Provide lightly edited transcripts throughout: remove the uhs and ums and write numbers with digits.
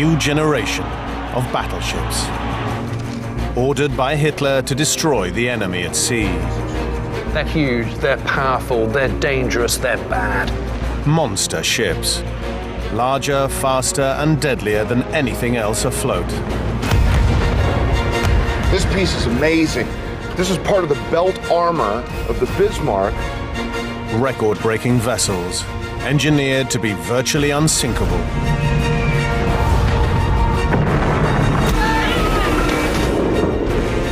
new generation of battleships, ordered by Hitler to destroy the enemy at sea. They're huge, they're powerful, they're dangerous, they're bad. Monster ships, larger, faster, and deadlier than anything else afloat. This piece is amazing. This is part of the belt armor of the Bismarck. Record-breaking vessels, engineered to be virtually unsinkable.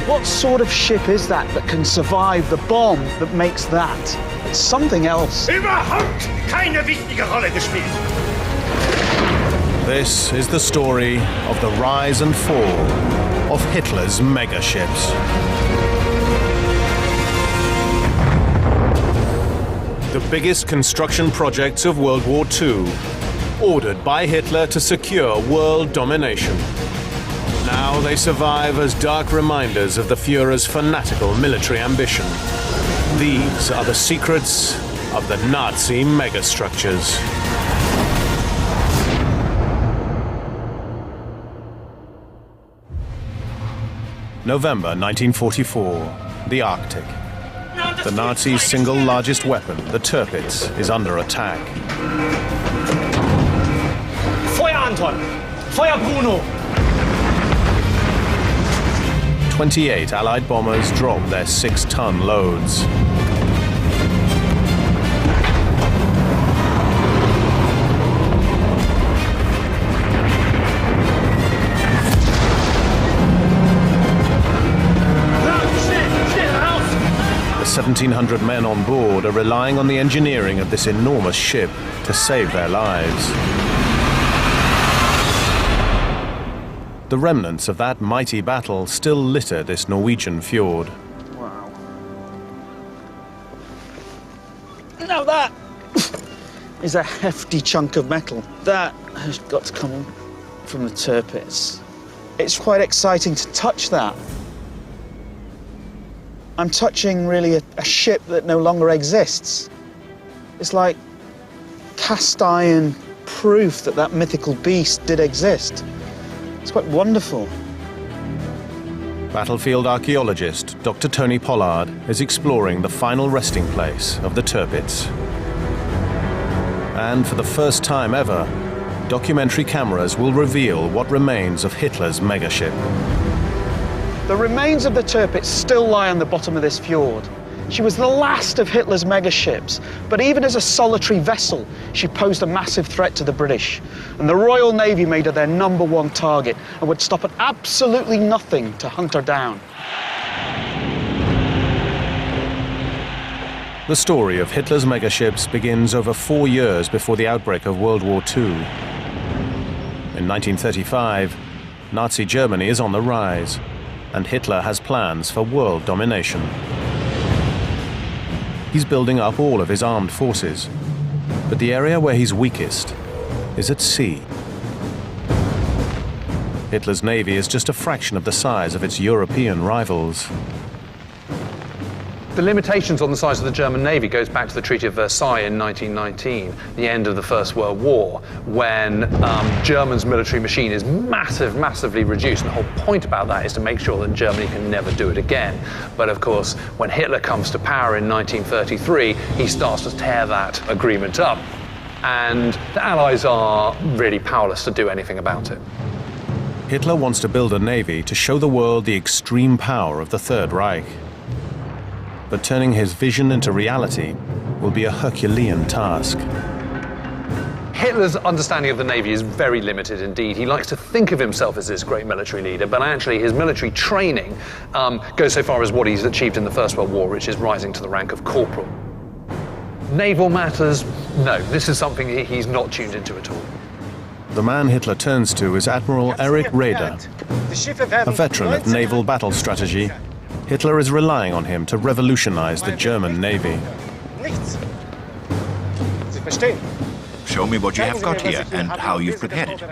What sort of ship is that can survive the bomb that makes that? It's something else. Überhaupt keine wichtige Rolle gespielt. This is the story of the rise and fall of Hitler's megaships. The biggest construction projects of World War II, ordered by Hitler to secure world domination. Now they survive as dark reminders of the Führer's fanatical military ambition. These are the secrets of the Nazi megastructures. November 1944, the Arctic. The Nazis' single largest weapon, the Tirpitz, is under attack. Feuer, Anton! Feuer, Bruno! 28 Allied bombers drop their 6-ton loads. The 1,700 men on board are relying on the engineering of this enormous ship to save their lives. The remnants of that mighty battle still litter this Norwegian fjord. Wow. Now that is a hefty chunk of metal. That has got to come from the Tirpitz. It's quite exciting to touch that. I'm touching really a ship that no longer exists. It's like cast iron proof that that mythical beast did exist. It's quite wonderful. Battlefield archaeologist Dr. Tony Pollard is exploring the final resting place of the Tirpitz. And for the first time ever, documentary cameras will reveal what remains of Hitler's megaship. The remains of the Tirpitz still lie on the bottom of this fjord. She was the last of Hitler's megaships, but even as a solitary vessel, she posed a massive threat to the British. And the Royal Navy made her their #1 target and would stop at absolutely nothing to hunt her down. The story of Hitler's megaships begins over 4 years before the outbreak of World War II. In 1935, Nazi Germany is on the rise, and Hitler has plans for world domination. He's building up all of his armed forces, but the area where he's weakest is at sea. Hitler's navy is just a fraction of the size of its European rivals. The limitations on the size of the German Navy goes back to the Treaty of Versailles in 1919, the end of the First World War, when Germany's military machine is massively reduced. And the whole point about that is to make sure that Germany can never do it again. But of course, when Hitler comes to power in 1933, he starts to tear that agreement up. And the Allies are really powerless to do anything about it. Hitler wants to build a navy to show the world the extreme power of the Third Reich. But turning his vision into reality will be a Herculean task. Hitler's understanding of the Navy is very limited indeed. He likes to think of himself as this great military leader, but actually his military training goes so far as what he's achieved in the First World War, which is rising to the rank of corporal. Naval matters, no, this is something he's not tuned into at all. The man Hitler turns to is Admiral Erich Raeder, a veteran of naval battle strategy. Hitler is relying on him to revolutionize the German Navy. Show me what you have got here and how you've prepared it.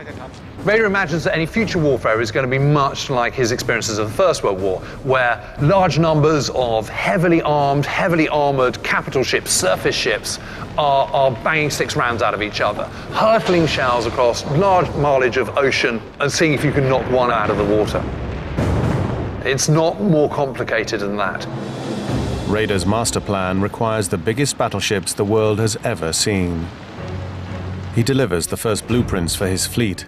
Vader imagines that any future warfare is going to be much like his experiences of the First World War, where large numbers of heavily armed, heavily armored capital ships, surface ships, are banging 6 rounds out of each other, hurtling shells across large mileage of ocean and seeing if you can knock one out of the water. It's not more complicated than that. Radar's master plan requires the biggest battleships the world has ever seen. He delivers the first blueprints for his fleet.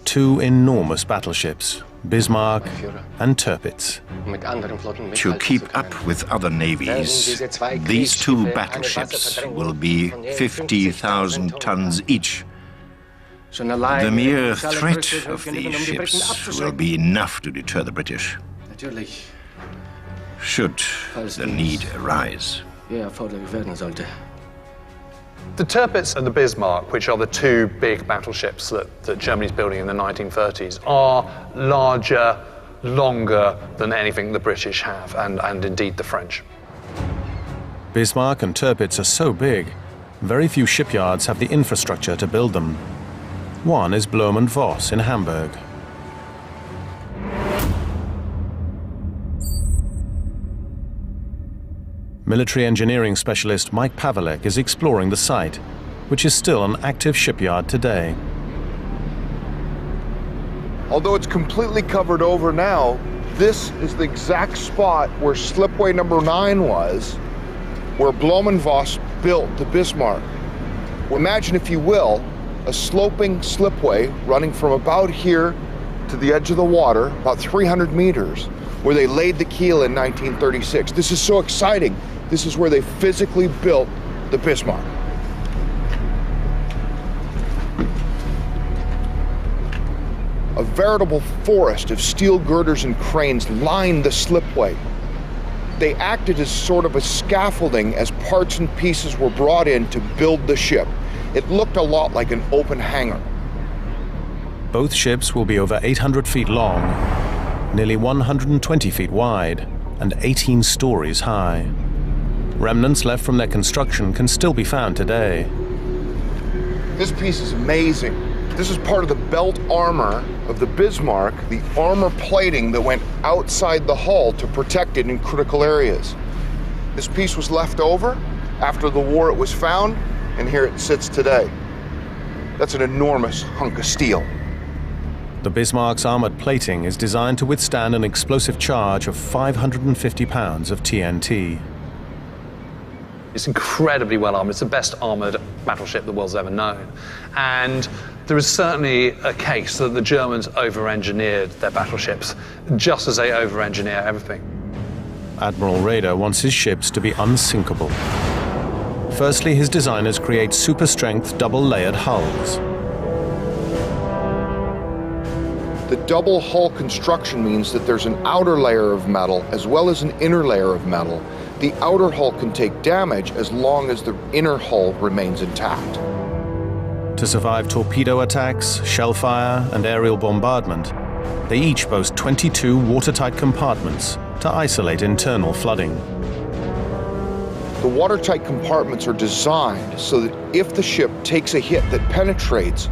2 enormous battleships, Bismarck and Tirpitz. To keep up with other navies, these 2 battleships will be 50,000 tons each. The mere threat of these ships will be enough to deter the British, should the need arise. The Tirpitz and the Bismarck, which are the 2 big battleships that Germany's building in the 1930s, are larger, longer than anything the British have, and indeed the French. Bismarck and Tirpitz are so big, very few shipyards have the infrastructure to build them. One is Blohm + Voss in Hamburg. Military engineering specialist Mike Pavelek is exploring the site, which is still an active shipyard today. Although it's completely covered over now, this is the exact spot where slipway number 9 was, where Blohm + Voss built the Bismarck. Imagine, if you will, a sloping slipway running from about here to the edge of the water, about 300 meters, where they laid the keel in 1936. This is so exciting. This is where they physically built the Bismarck. A veritable forest of steel girders and cranes lined the slipway. They acted as sort of a scaffolding as parts and pieces were brought in to build the ship. It looked a lot like an open hangar. Both ships will be over 800 feet long, nearly 120 feet wide, and 18 stories high. Remnants left from their construction can still be found today. This piece is amazing. This is part of the belt armor of the Bismarck, the armor plating that went outside the hull to protect it in critical areas. This piece was left over. After the war it was found, and here it sits today. That's an enormous hunk of steel. The Bismarck's armored plating is designed to withstand an explosive charge of 550 pounds of TNT. It's incredibly well armored. It's the best armored battleship the world's ever known. And there is certainly a case that the Germans over-engineered their battleships, just as they over-engineer everything. Admiral Raeder wants his ships to be unsinkable. Firstly, his designers create super-strength double-layered hulls. The double hull construction means that there's an outer layer of metal as well as an inner layer of metal. The outer hull can take damage as long as the inner hull remains intact. To survive torpedo attacks, shell fire, and aerial bombardment, they each boast 22 watertight compartments to isolate internal flooding. The watertight compartments are designed so that if the ship takes a hit that penetrates,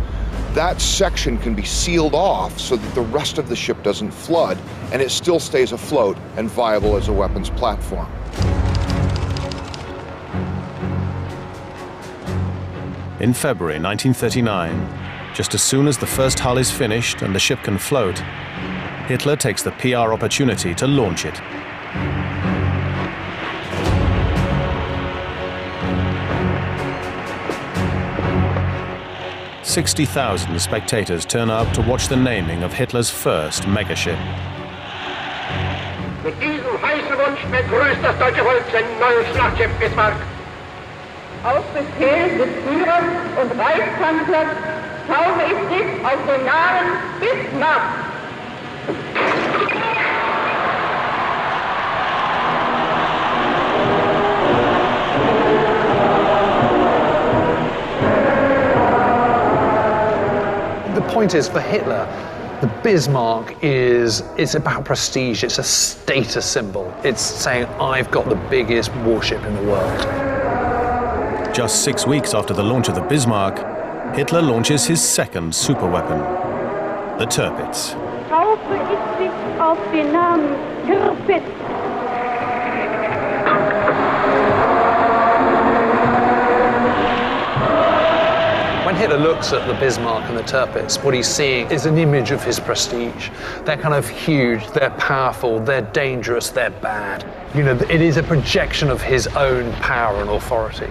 that section can be sealed off so that the rest of the ship doesn't flood and it still stays afloat and viable as a weapons platform. In February 1939, just as soon as the first hull is finished and the ship can float, Hitler takes the PR opportunity to launch it. "60,000 spectators turn out to watch the naming of Hitler's first megaship. Mit diesem heißen Wunsch begrüßt das deutsche Volk sein neues Schlachtschiff Bismarck. Auf Befehl des Führers und Reichskanzlers taufe ich dich auf den Namen Bismarck. The point is, for Hitler, the Bismarck it's about prestige. It's a status symbol. It's saying, I've got the biggest warship in the world. Just 6 weeks after the launch of the Bismarck, Hitler launches his second superweapon. the Tirpitz. Taufe ich dich auf den Namen Tirpitz. When Hitler looks at the Bismarck and the Tirpitz, what he's seeing is an image of his prestige. They're kind of huge, they're powerful, they're dangerous, they're bad. You know, it is a projection of his own power and authority.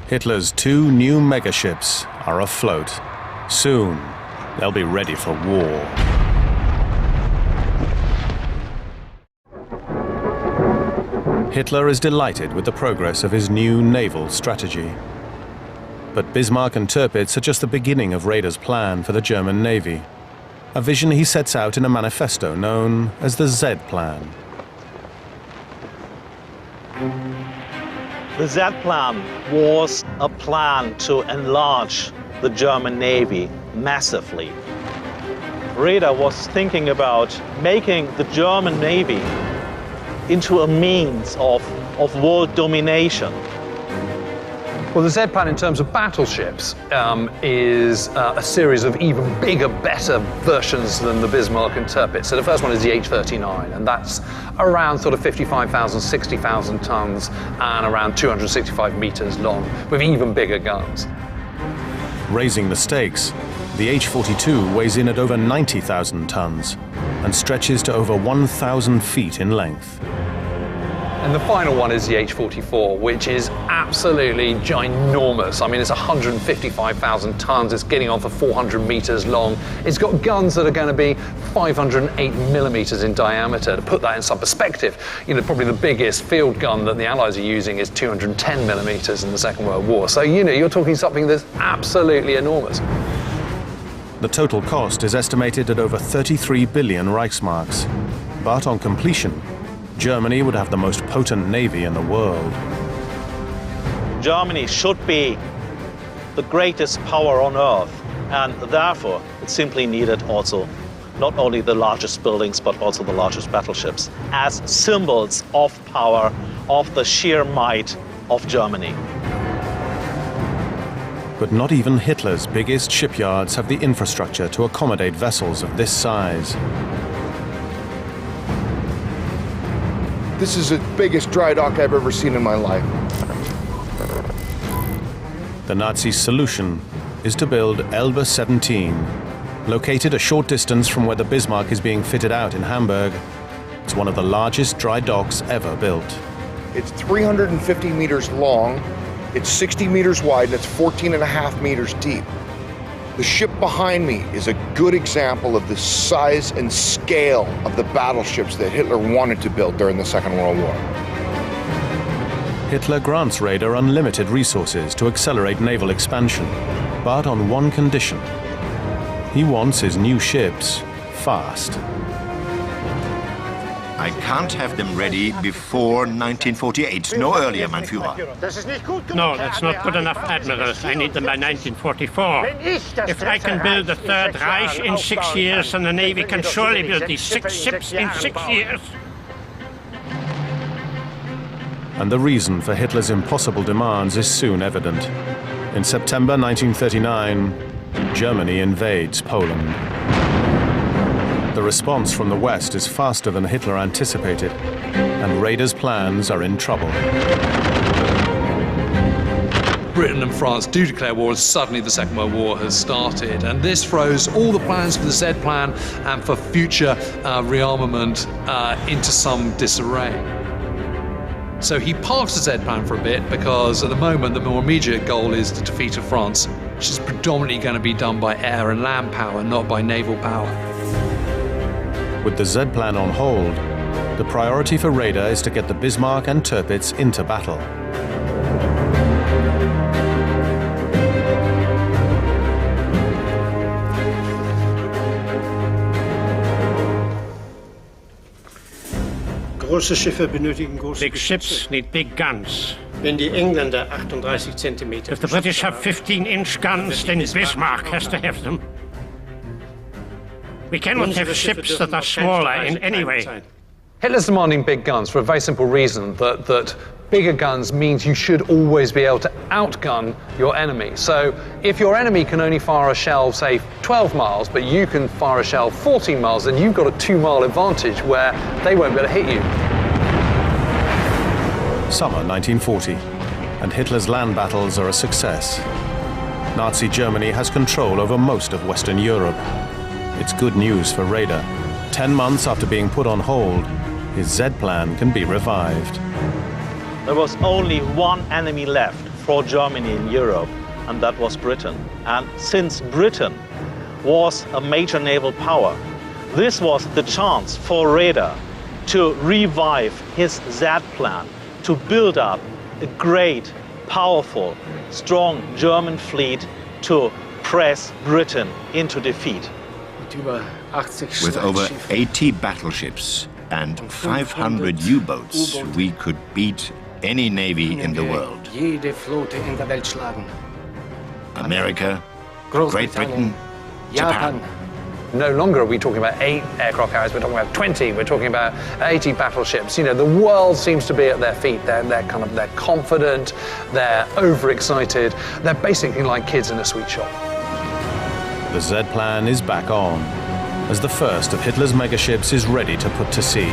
Hitler's 2 new megaships are afloat. Soon, they'll be ready for war. Hitler is delighted with the progress of his new naval strategy. But Bismarck and Tirpitz are just the beginning of Raeder's plan for the German Navy, a vision he sets out in a manifesto known as the Z Plan. The Z Plan was a plan to enlarge the German Navy massively. Raeder was thinking about making the German Navy into a means of world domination. Well, the Z Plan in terms of battleships is a series of even bigger, better versions than the Bismarck and Tirpitz. So the first one is the H-39, and that's around sort of 55,000, 60,000 tons and around 265 meters long, with even bigger guns. Raising the stakes, the H-42 weighs in at over 90,000 tons and stretches to over 1,000 feet in length. And the final one is the H-44, which is absolutely ginormous. I mean, it's 155,000 tons. It's getting on for 400 meters long. It's got guns that are going to be 508 millimeters in diameter. To put that in some perspective, you know, probably the biggest field gun that the Allies are using is 210 millimeters in the Second World War. So, you know, you're talking something that's absolutely enormous. The total cost is estimated at over 33 billion Reichsmarks. But on completion, Germany would have the most potent navy in the world. Germany should be the greatest power on earth, and therefore it simply needed also not only the largest buildings but also the largest battleships as symbols of power, of the sheer might of Germany. But not even Hitler's biggest shipyards have the infrastructure to accommodate vessels of this size. This is the biggest dry dock I've ever seen in my life. The Nazi solution is to build Elbe 17. Located a short distance from where the Bismarck is being fitted out in Hamburg, it's one of the largest dry docks ever built. It's 350 meters long, it's 60 meters wide, and it's 14.5 meters deep. The ship behind me is a good example of the size and scale of the battleships that Hitler wanted to build during the Second World War. Hitler grants Raeder unlimited resources to accelerate naval expansion, but on one condition. He wants his new ships fast. I can't have them ready before 1948, no earlier, mein Führer. No, that's not good enough, Admiral. I need them by 1944. If I can build the Third Reich in 6 years, then the Navy can surely build these 6 ships in 6 years. And the reason for Hitler's impossible demands is soon evident. In September 1939, Germany invades Poland. The response from the West is faster than Hitler anticipated, and Raeder's plans are in trouble. Britain and France do declare war, and suddenly the Second World War has started. And this throws all the plans for the Z Plan and for future rearmament into some disarray. So he parks the Z Plan for a bit because at the moment the more immediate goal is the defeat of France, which is predominantly going to be done by air and land power, not by naval power. With the Z Plan on hold, the priority for Raeder is to get the Bismarck and Tirpitz into battle. Big ships need big guns. If the British have 15-inch guns, then Bismarck has to have them. We cannot have ships that are smaller in any way. Hitler's demanding big guns for a very simple reason, that bigger guns means you should always be able to outgun your enemy. So if your enemy can only fire a shell, say 12 miles, but you can fire a shell 14 miles, then you've got a 2-mile advantage where they won't be able to hit you. Summer 1940, and Hitler's land battles are a success. Nazi Germany has control over most of Western Europe. It's good news for Raeder. 10 months after being put on hold, his Z plan can be revived. There was only one enemy left for Germany in Europe, and that was Britain. And since Britain was a major naval power, this was the chance for Raeder to revive his Z plan, to build up a great, powerful, strong German fleet to press Britain into defeat. With over 80 battleships and 500 U-boats, we could beat any navy in the world. America, Great Britain, Japan. No longer are we talking about 8 aircraft carriers, we're talking about 20, we're talking about 80 battleships. You know, the world seems to be at their feet. They're confident, they're overexcited, they're basically like kids in a sweet shop. The Z plan is back on, as the first of Hitler's megaships is ready to put to sea.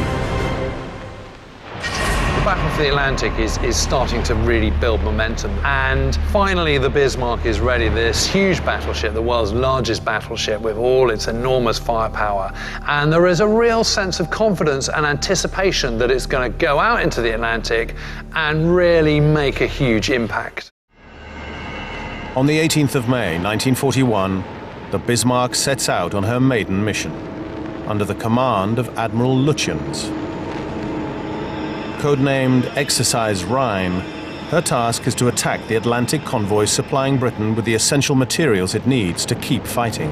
The Battle for the Atlantic is starting to really build momentum, and finally the Bismarck is ready, this huge battleship, the world's largest battleship with all its enormous firepower, and there is a real sense of confidence and anticipation that it's going to go out into the Atlantic and really make a huge impact. On the 18th of May 1941, the Bismarck sets out on her maiden mission, under the command of Admiral Lutyens. Codenamed Exercise Rhine, her task is to attack the Atlantic convoy supplying Britain with the essential materials it needs to keep fighting.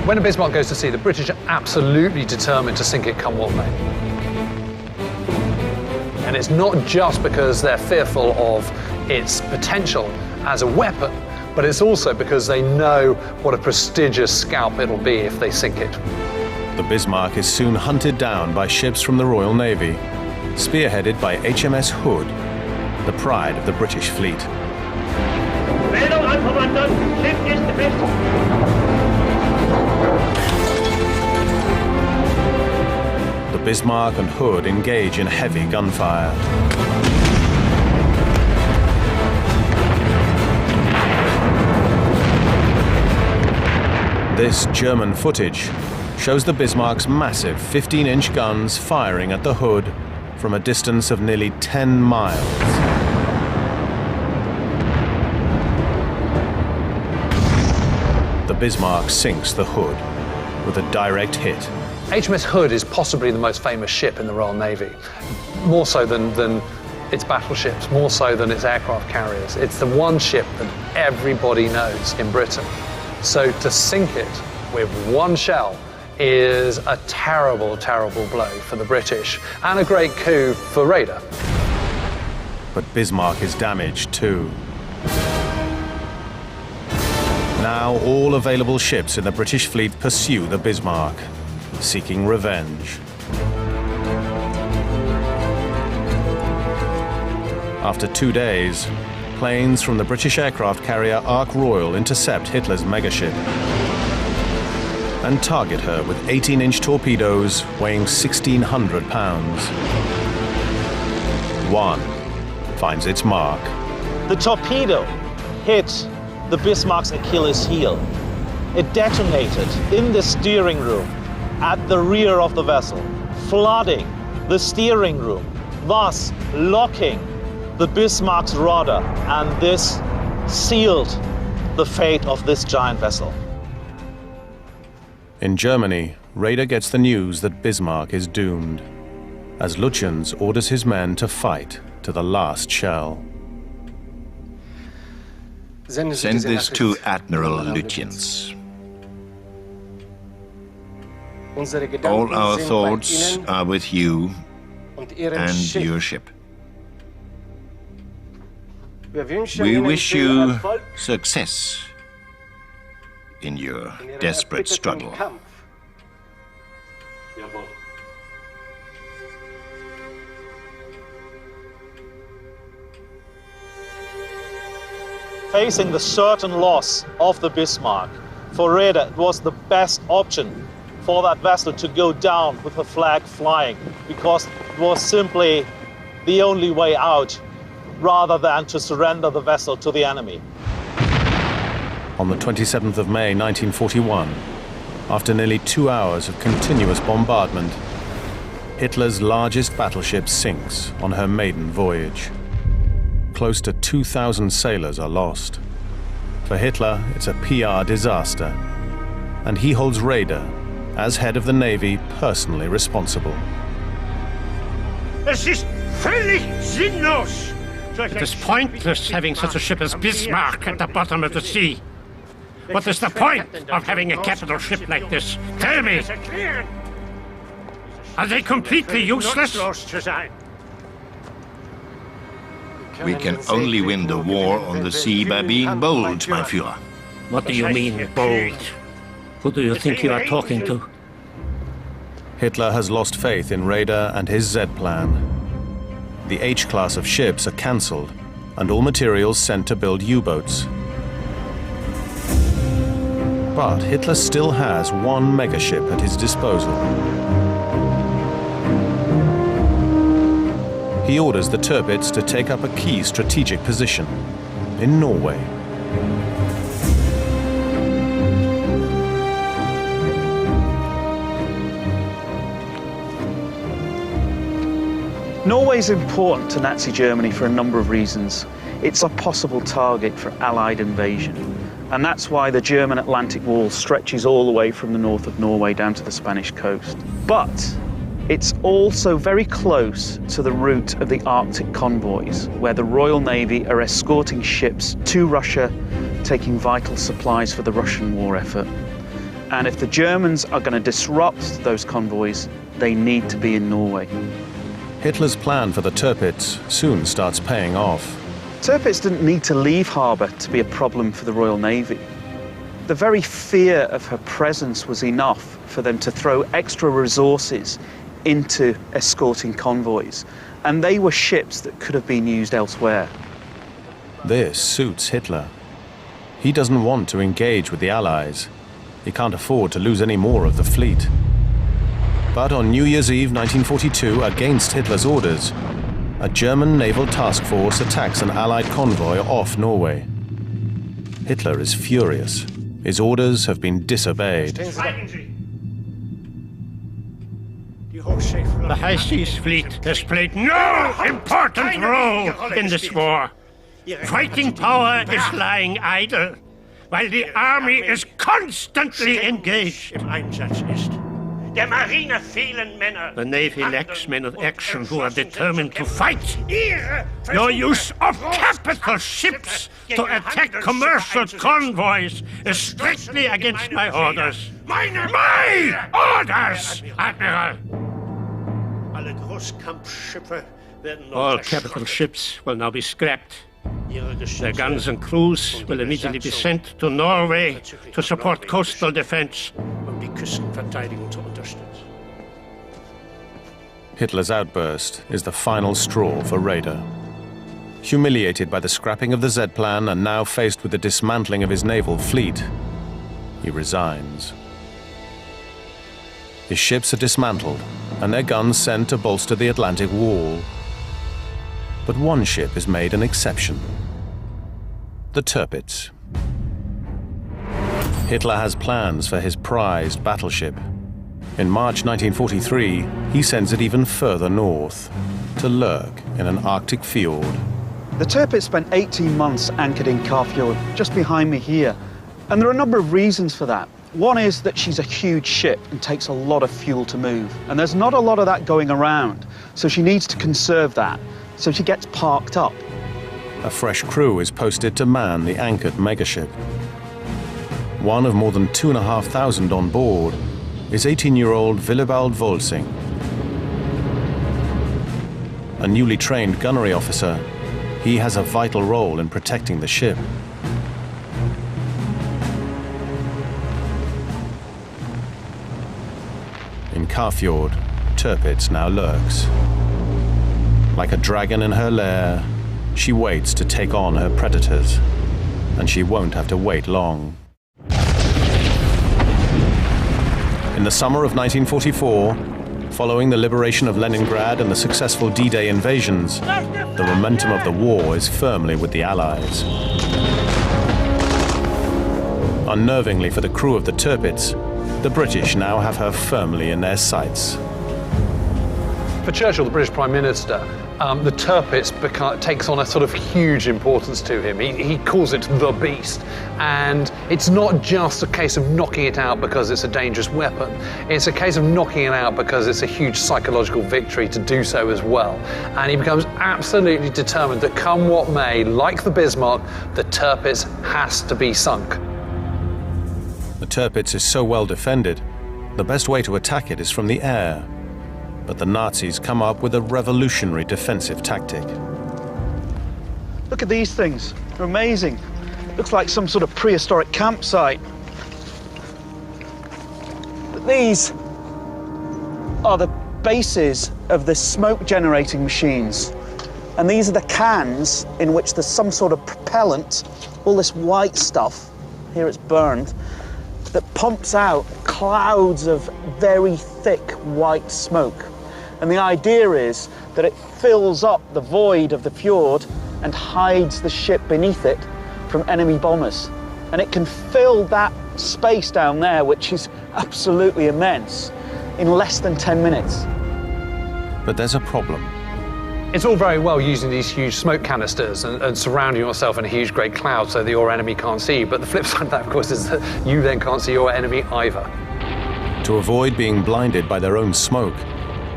When a Bismarck goes to sea, the British are absolutely determined to sink it come what may. And it's not just because they're fearful of its potential as a weapon, but it's also because they know what a prestigious scalp it'll be if they sink it. The Bismarck is soon hunted down by ships from the Royal Navy, spearheaded by HMS Hood, the pride of the British fleet. Meldung an Kommandant, Schiff ist befestigt. The Bismarck and Hood engage in heavy gunfire. This German footage shows the Bismarck's massive 15-inch guns firing at the Hood from a distance of nearly 10 miles. The Bismarck sinks the Hood with a direct hit. HMS Hood is possibly the most famous ship in the Royal Navy, more so than its battleships, more so than its aircraft carriers. It's the one ship that everybody knows in Britain. So to sink it with one shell is a terrible, terrible blow for the British and a great coup for Raeder. But Bismarck is damaged too. Now all available ships in the British fleet pursue the Bismarck, seeking revenge. After 2 days, planes from the British aircraft carrier Ark Royal intercept Hitler's megaship and target her with 18-inch torpedoes weighing 1,600 pounds. One finds its mark. The torpedo hit the Bismarck's Achilles heel. It detonated in the steering room at the rear of the vessel, flooding the steering room, thus locking the Bismarck's rudder, and this sealed the fate of this giant vessel. In Germany, Raeder gets the news that Bismarck is doomed, as Lutyens orders his men to fight to the last shell. Send this to Admiral Lutyens. All our thoughts are with you and your ship. We wish you success in your desperate struggle. Facing the certain loss of the Bismarck, for Raeder it was the best option for that vessel to go down with her flag flying, because it was simply the only way out, rather than to surrender the vessel to the enemy. On the 27th of May 1941, after nearly 2 hours of continuous bombardment, Hitler's largest battleship sinks on her maiden voyage. Close to 2,000 sailors are lost. For Hitler, it's a PR disaster, and he holds Raeder, as head of the Navy, personally responsible. Es ist völlig sinnlos! It is pointless having such a ship as Bismarck at the bottom of the sea. What is the point of having a capital ship like this? Tell me! Are they completely useless? We can only win the war on the sea by being bold, my Führer. What do you mean, bold? Who do you think you are talking to? Hitler has lost faith in Raeder and his Z-plan. The H-class of ships are cancelled, and all materials sent to build U-boats. But Hitler still has one megaship at his disposal. He orders the Tirpitz to take up a key strategic position in Norway. Norway is important to Nazi Germany for a number of reasons. It's a possible target for Allied invasion, and that's why the German Atlantic Wall stretches all the way from the north of Norway down to the Spanish coast. But it's also very close to the route of the Arctic convoys, where the Royal Navy are escorting ships to Russia, taking vital supplies for the Russian war effort. And if the Germans are going to disrupt those convoys, they need to be in Norway. Hitler's plan for the Tirpitz soon starts paying off. Tirpitz didn't need to leave harbour to be a problem for the Royal Navy. The very fear of her presence was enough for them to throw extra resources into escorting convoys, and they were ships that could have been used elsewhere. This suits Hitler. He doesn't want to engage with the Allies. He can't afford to lose any more of the fleet. But on New Year's Eve 1942, against Hitler's orders, a German naval task force attacks an Allied convoy off Norway. Hitler is furious. His orders have been disobeyed. The High Seas Fleet has played no important role in this war. Fighting power is lying idle, while the army is constantly engaged. The Navy lacks men of action who are determined to fight. Your use of capital ships to attack commercial convoys is strictly against my orders. My orders, Admiral! All capital ships will now be scrapped. Their guns and crews will immediately be sent to Norway to support coastal defense. Hitler's outburst is the final straw for Raeder. Humiliated by the scrapping of the Z-plan and now faced with the dismantling of his naval fleet, he resigns. His ships are dismantled and their guns sent to bolster the Atlantic Wall. But one ship is made an exception: the Tirpitz. Hitler has plans for his prized battleship. In March 1943, he sends it even further north, to lurk in an Arctic fjord. The Tirpitz spent 18 months anchored in Kafjord, just behind me here. And there are a number of reasons for that. One is that she's a huge ship and takes a lot of fuel to move. And there's not a lot of that going around, so she needs to conserve that. So she gets parked up. A fresh crew is posted to man the anchored megaship. One of more than 2,500 on board is 18-year-old Willibald Volsing. A newly trained gunnery officer, he has a vital role in protecting the ship. In Kafjord, Tirpitz now lurks. Like a dragon in her lair, she waits to take on her predators, and she won't have to wait long. In the summer of 1944, following the liberation of Leningrad and the successful D-Day invasions, the momentum of the war is firmly with the Allies. Unnervingly for the crew of the Tirpitz, the British now have her firmly in their sights. For Churchill, the British Prime Minister, the Tirpitz takes on a sort of huge importance to him. He calls it the beast. And it's not just a case of knocking it out because it's a dangerous weapon. It's a case of knocking it out because it's a huge psychological victory to do so as well. And he becomes absolutely determined that come what may, like the Bismarck, the Tirpitz has to be sunk. The Tirpitz is so well defended, the best way to attack it is from the air. But the Nazis come up with a revolutionary defensive tactic. Look at these things. They're amazing. Looks like some sort of prehistoric campsite. But these are the bases of the smoke-generating machines. And these are the cans in which there's some sort of propellant, all this white stuff, here it's burned, that pumps out clouds of very thick white smoke. And the idea is that it fills up the void of the fjord and hides the ship beneath it from enemy bombers. And it can fill that space down there, which is absolutely immense, in less than 10 minutes. But there's a problem. It's all very well using these huge smoke canisters and surrounding yourself in a huge grey cloud so that your enemy can't see you. But the flip side of that, of course, is that you then can't see your enemy either. To avoid being blinded by their own smoke,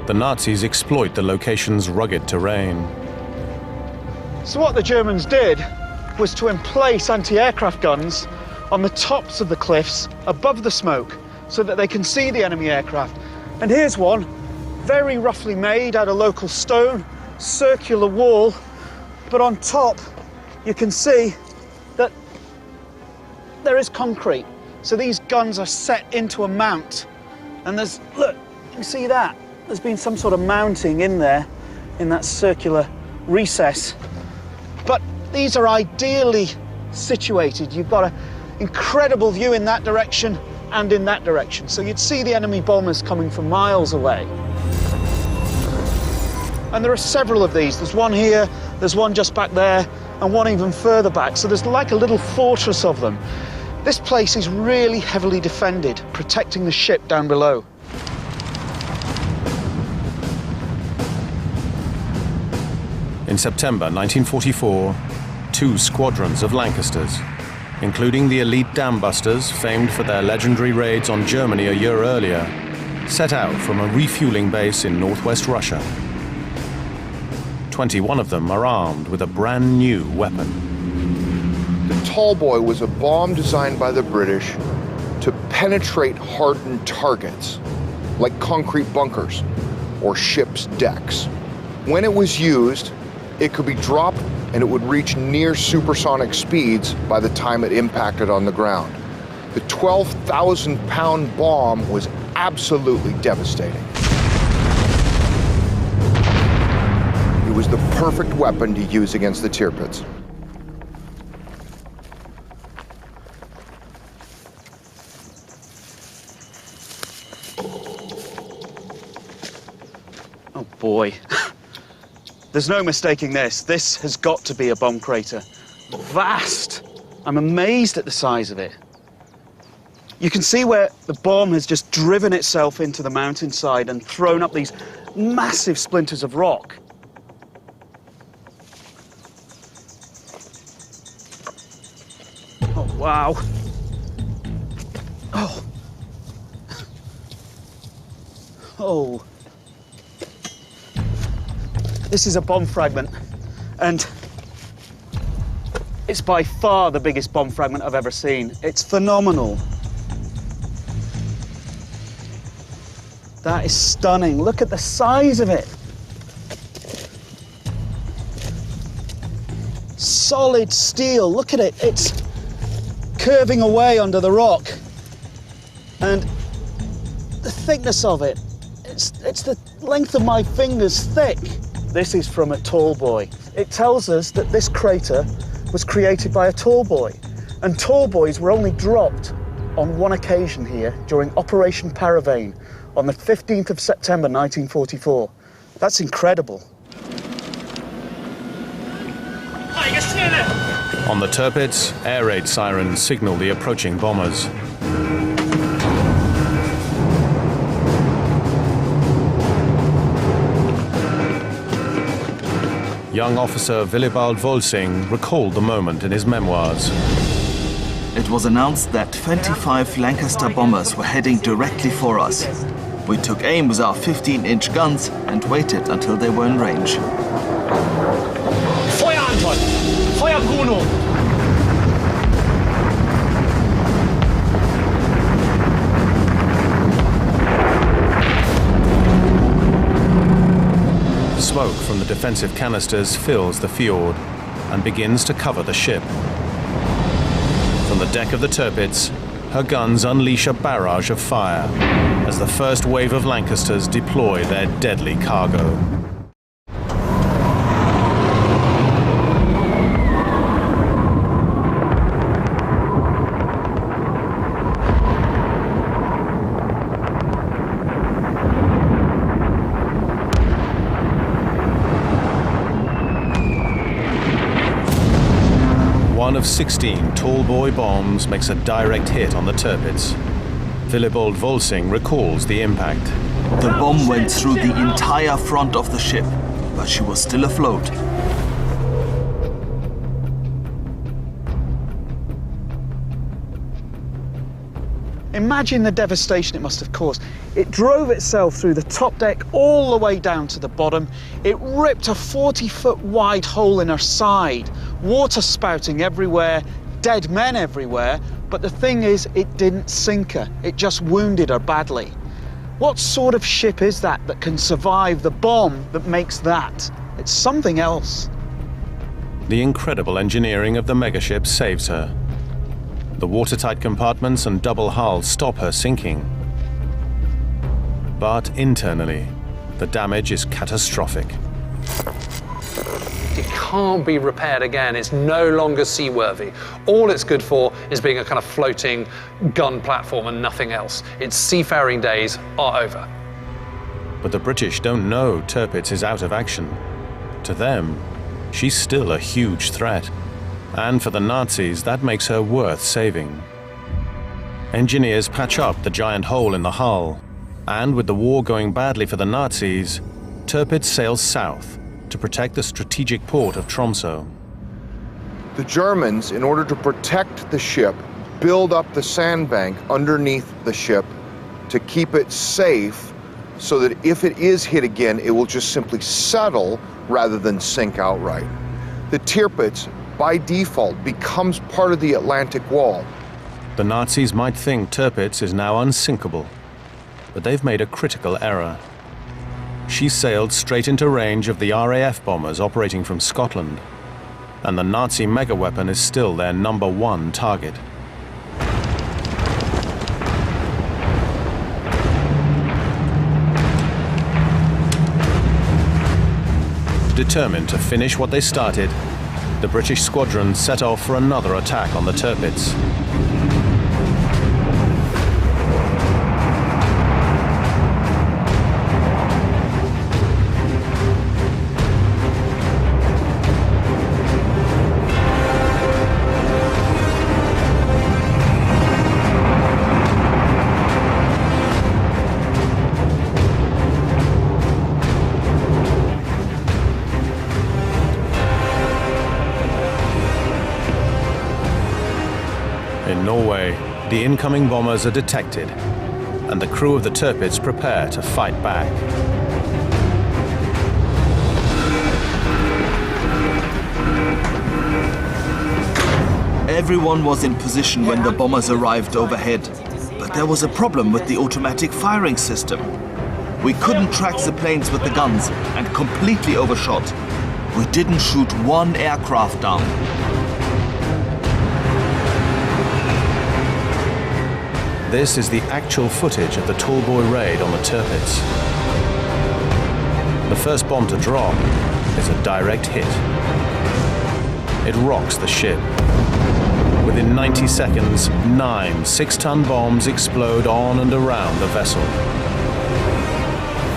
the Nazis exploit the location's rugged terrain. So what the Germans did was to emplace anti-aircraft guns on the tops of the cliffs above the smoke so that they can see the enemy aircraft. And here's one, very roughly made out of local stone, circular wall, but on top you can see that there is concrete. So these guns are set into a mount, and there's, look, you can see that. There's been some sort of mounting in there, in that circular recess. But these are ideally situated. You've got an incredible view in that direction and in that direction. So you'd see the enemy bombers coming from miles away. And there are several of these. There's one here, there's one just back there, and one even further back. So there's like a little fortress of them. This place is really heavily defended, protecting the ship down below. In September 1944, 2 squadrons of Lancasters, including the elite dambusters famed for their legendary raids on Germany a year earlier, set out from a refueling base in northwest Russia. 21 of them are armed with a brand new weapon. The Tallboy was a bomb designed by the British to penetrate hardened targets, like concrete bunkers or ships' decks. When it was used, it could be dropped and it would reach near supersonic speeds by the time it impacted on the ground. The 12,000-pound bomb was absolutely devastating. It was the perfect weapon to use against the Tirpitz. Oh boy. There's no mistaking this. This has got to be a bomb crater. Vast. I'm amazed at the size of it. You can see where the bomb has just driven itself into the mountainside and thrown up these massive splinters of rock. Oh, wow. Oh. Oh. This is a bomb fragment, and it's by far the biggest bomb fragment I've ever seen. It's phenomenal. That is stunning. Look at the size of it. Solid steel. Look at it. It's curving away under the rock. And the thickness of it. It's the length of my fingers thick. This is from a tall boy. It tells us that this crater was created by a tall boy, and tall boys were only dropped on one occasion here during Operation Paravane on the 15th of September 1944. That's incredible. On the Tirpitz, air raid sirens signal the approaching bombers. Young officer Willibald Volsing recalled the moment in his memoirs. It was announced that 25 Lancaster bombers were heading directly for us. We took aim with our 15-inch guns and waited until they were in range. Feuer, Anton! Feuer, Bruno! Smoke from the defensive canisters fills the fjord and begins to cover the ship. From the deck of the Tirpitz, her guns unleash a barrage of fire as the first wave of Lancasters deploy their deadly cargo. One of 16 tall boy bombs makes a direct hit on the Tirpitz. Willibald Volsing recalls the impact. The bomb went through the entire front of the ship, but she was still afloat. Imagine the devastation it must have caused. It drove itself through the top deck all the way down to the bottom. It ripped a 40-foot wide hole in her side, water spouting everywhere, dead men everywhere. But the thing is, it didn't sink her. It just wounded her badly. What sort of ship is that can survive the bomb that makes that? It's something else. The incredible engineering of the megaship saves her. The watertight compartments and double hull stop her sinking. But internally, the damage is catastrophic. It can't be repaired again. It's no longer seaworthy. All it's good for is being a kind of floating gun platform and nothing else. Its seafaring days are over. But the British don't know Tirpitz is out of action. To them, she's still a huge threat. And for the Nazis, that makes her worth saving. Engineers patch up the giant hole in the hull, and with the war going badly for the Nazis, Tirpitz sails south to protect the strategic port of Tromsø. The Germans, in order to protect the ship, build up the sandbank underneath the ship to keep it safe so that if it is hit again, it will just simply settle rather than sink outright. The Tirpitz, by default, becomes part of the Atlantic Wall. The Nazis might think Tirpitz is now unsinkable, but they've made a critical error. She sailed straight into range of the RAF bombers operating from Scotland, and the Nazi megaweapon is still their #1 target. Determined to finish what they started, the British squadron set off for another attack on the Tirpitz. In Norway, the incoming bombers are detected, and the crew of the Tirpitz prepare to fight back. Everyone was in position when the bombers arrived overhead, but there was a problem with the automatic firing system. We couldn't track the planes with the guns and completely overshot. We didn't shoot one aircraft down. This is the actual footage of the Tallboy raid on the Tirpitz. The first bomb to drop is a direct hit. It rocks the ship. Within 90 seconds, 9 6-ton bombs explode on and around the vessel.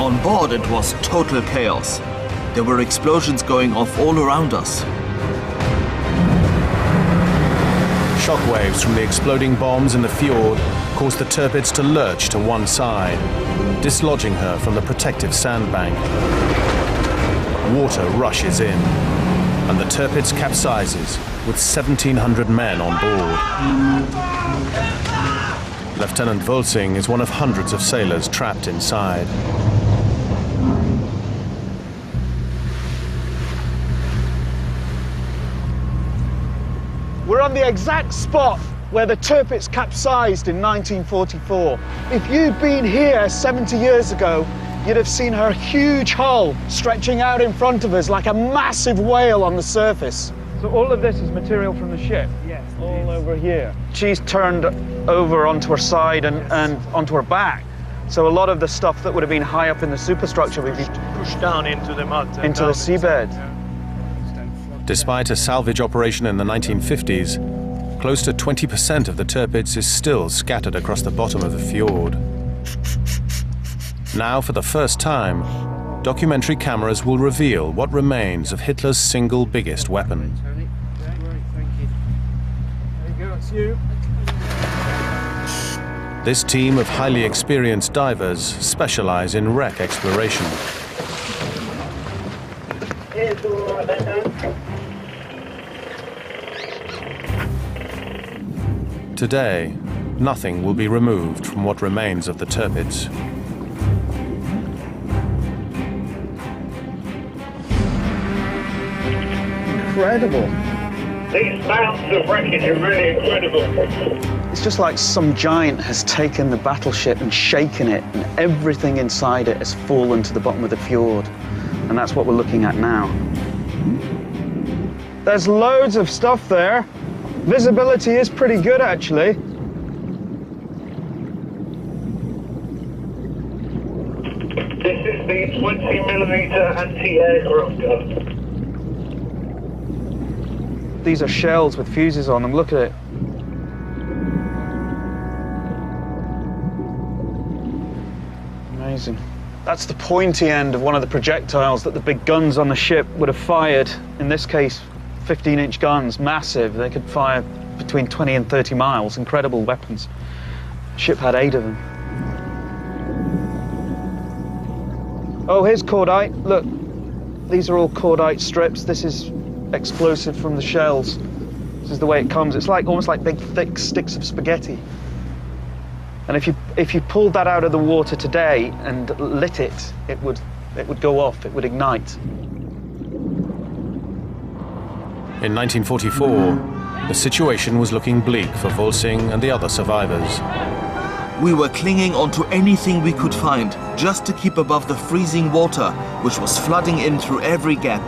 On board, it was total chaos. There were explosions going off all around us. Shockwaves from the exploding bombs in the fjord caused the Tirpitz to lurch to one side, dislodging her from the protective sandbank. Water rushes in, and the Tirpitz capsizes with 1,700 men on board. Lieutenant Volsing is one of hundreds of sailors trapped inside. We're on the exact spot where the Tirpitz capsized in 1944. If you'd been here 70 years ago, you'd have seen her huge hull stretching out in front of us like a massive whale on the surface. So all of this is material from the ship? Yes. All over here. She's turned over onto her side and onto her back. So a lot of the stuff that would have been high up in the superstructure would be pushed down into the mud. Into the seabed. Despite a salvage operation in the 1950s, close to 20% of the Tirpitz is still scattered across the bottom of the fjord. Now, for the first time, documentary cameras will reveal what remains of Hitler's single biggest weapon. This team of highly experienced divers specialize in wreck exploration. Today, nothing will be removed from what remains of the Tirpitz. Incredible. These mounds of wreckage are really incredible. It's just like some giant has taken the battleship and shaken it, and everything inside it has fallen to the bottom of the fjord. And that's what we're looking at now. There's loads of stuff there. Visibility is pretty good, actually. This is the 20mm anti-aircraft gun. These are shells with fuses on them. Look at it. Amazing. That's the pointy end of one of the projectiles that the big guns on the ship would have fired. In this case, 15-inch guns, massive. They could fire between 20 and 30 miles. Incredible weapons. The ship had 8 of them. Oh, here's cordite. Look, these are all cordite strips. This is explosive from the shells. This is the way it comes. It's like almost like big, thick sticks of spaghetti. And if you pulled that out of the water today and lit it, it would go off. It would ignite. In 1944, the situation was looking bleak for Volsing and the other survivors. We were clinging onto anything we could find, just to keep above the freezing water, which was flooding in through every gap.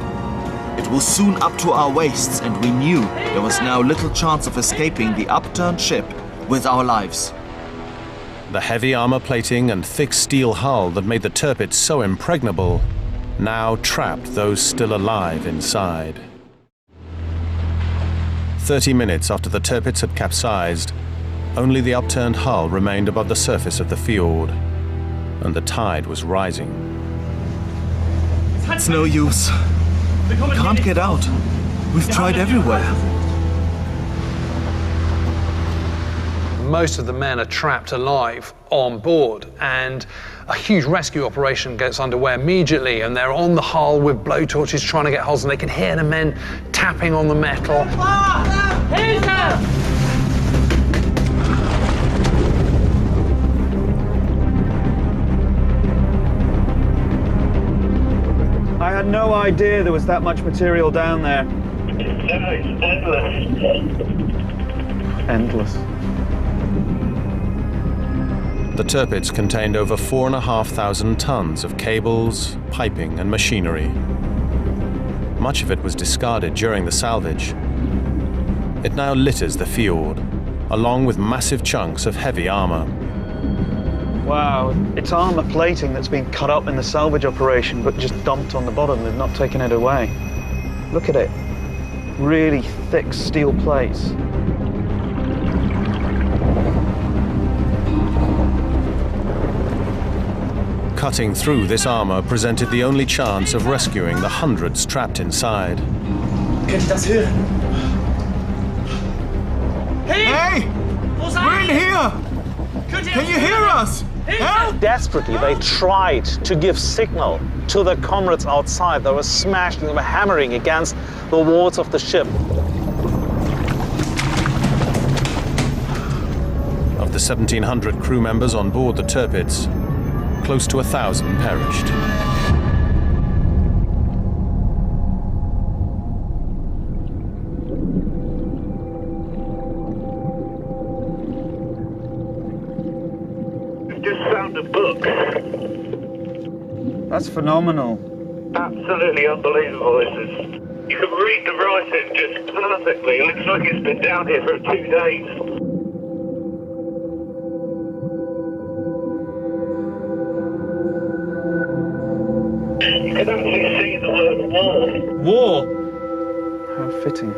It was soon up to our waists, and we knew there was now little chance of escaping the upturned ship with our lives. The heavy armor plating and thick steel hull that made the Tirpitz so impregnable now trapped those still alive inside. 30 minutes after the Tirpitz had capsized, only the upturned hull remained above the surface of the fjord, and the tide was rising. It's no use. We can't get out. We've tried everywhere. Most of the men are trapped alive on board, and a huge rescue operation gets underway immediately, and they're on the hull with blowtorches trying to get holes, and they can hear the men tapping on the metal. I had no idea there was that much material down there. No, it's endless. Endless. The Tirpitz contained over 4,500 tons of cables, piping, and machinery. Much of it was discarded during the salvage. It now litters the fjord, along with massive chunks of heavy armor. Wow, it's armour plating that's been cut up in the salvage operation but just dumped on the bottom. They've not taken it away. Look at it. Really thick steel plates. Cutting through this armour presented the only chance of rescuing the hundreds trapped inside. Könnt ihr das hören? Hey! We're in here! Can you hear us? Help! Desperately, they tried to give signal to their comrades outside. They were smashing, they were hammering against the walls of the ship. Of the 1,700 crew members on board the Tirpitz, close to 1,000 perished. The book. That's phenomenal. Absolutely unbelievable, this is. You can read the writing just perfectly. It looks like it's been down here for 2 days. You can actually see the word war. War? How fitting.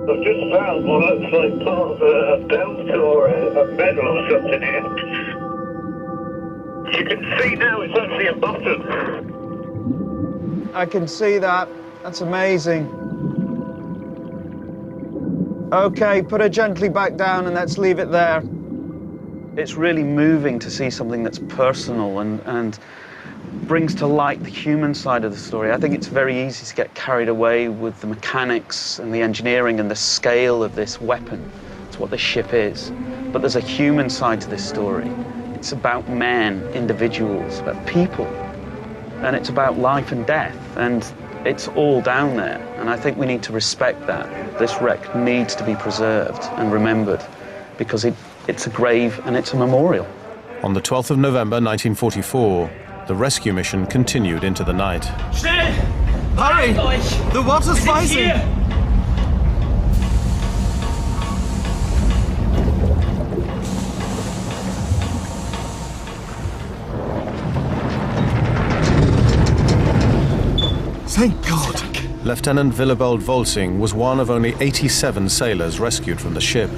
I've just found what looks like part of a belt or a medal or something here. You can see now it's actually a button. I can see that. That's amazing. Okay, put her gently back down and let's leave it there. It's really moving to see something that's personal and brings to light the human side of the story. I think it's very easy to get carried away with the mechanics and the engineering and the scale of this weapon. It's what this ship is. But there's a human side to this story. It's about men, individuals, about people. And it's about life and death. And it's all down there. And I think we need to respect that. This wreck needs to be preserved and remembered because it's a grave and it's a memorial. On the 12th of November 1944, the rescue mission continued into the night. Schnell! Hurry! The water's rising! Thank God! Lieutenant Willibald Volsing was one of only 87 sailors rescued from the ship.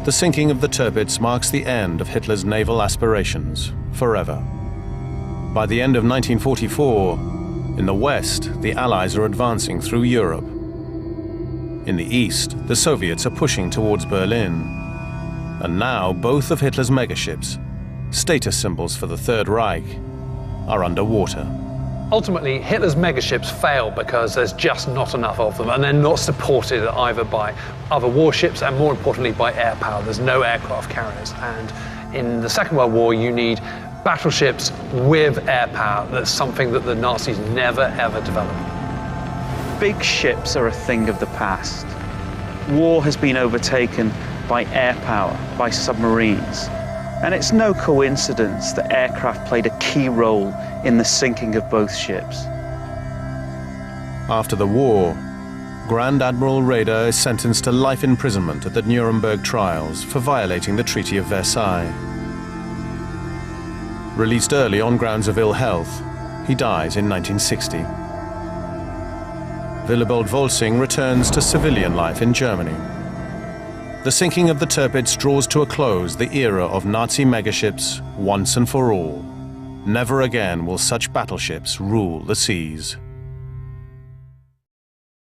The sinking of the Tirpitz marks the end of Hitler's naval aspirations, forever. By the end of 1944, in the west, the Allies are advancing through Europe. In the east, the Soviets are pushing towards Berlin. And now both of Hitler's megaships, status symbols for the Third Reich, are underwater. Ultimately, Hitler's megaships fail because there's just not enough of them, and they're not supported either by other warships and, more importantly, by air power. There's no aircraft carriers. And in the Second World War, you need battleships with air power. That's something that the Nazis never, ever developed. Big ships are a thing of the past. War has been overtaken by air power, by submarines. And it's no coincidence that aircraft played a key role in the sinking of both ships. After the war, Grand Admiral Raeder is sentenced to life imprisonment at the Nuremberg trials for violating the Treaty of Versailles. Released early on grounds of ill health, he dies in 1960. Willibald Volsing returns to civilian life in Germany. The sinking of the Tirpitz draws to a close the era of Nazi megaships once and for all. Never again will such battleships rule the seas.